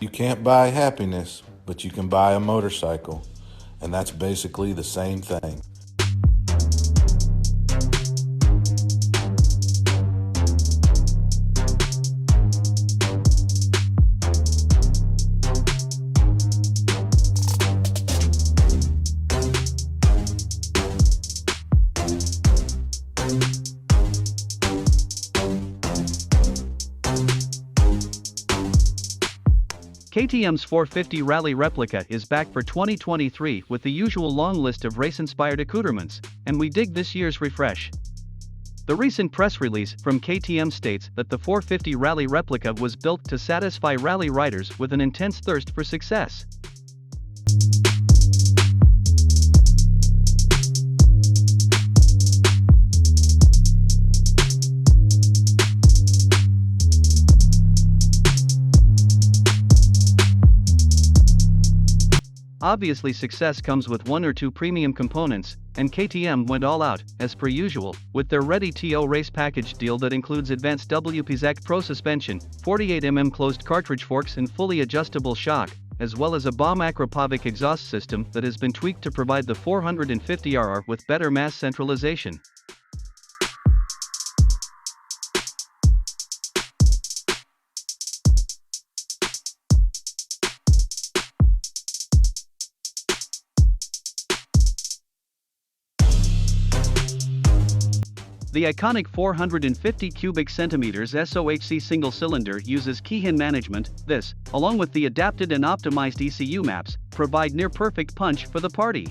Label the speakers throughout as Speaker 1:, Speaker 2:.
Speaker 1: You can't buy happiness, but you can buy a motorcycle, and that's basically the same thing.
Speaker 2: KTM's 450 Rally Replica is back for 2023 with the usual long list of race-inspired accoutrements, and we dig this year's refresh. The recent press release from KTM states that the 450 Rally Replica was built to satisfy rally riders with an intense thirst for success. Obviously, success comes with one or two premium components, and KTM went all out, as per usual, with their Ready-to race package deal that includes advanced WPZAC Pro suspension, 48mm closed cartridge forks and fully adjustable shock, as well as a bomb Akrapovic exhaust system that has been tweaked to provide the 450RR with better mass centralization. The iconic 450 cubic centimeters SOHC single cylinder uses keyhin management. This, along with the adapted and optimized ECU maps, provide near-perfect punch for the party.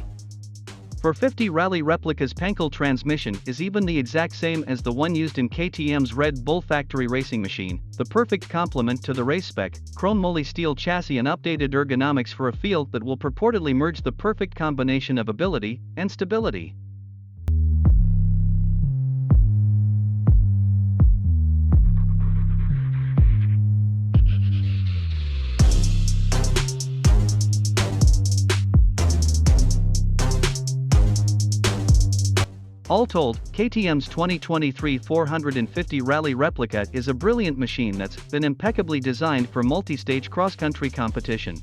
Speaker 2: 450 Rally Replica's Pankel transmission is even the exact same as the one used in KTM's Red Bull factory racing machine, the perfect complement to the race spec, chrome moly steel chassis and updated ergonomics for a feel that will purportedly merge the perfect combination of ability and stability. All told, KTM's 2023 450 Rally Replica is a brilliant machine that's been impeccably designed for multi-stage cross-country competition.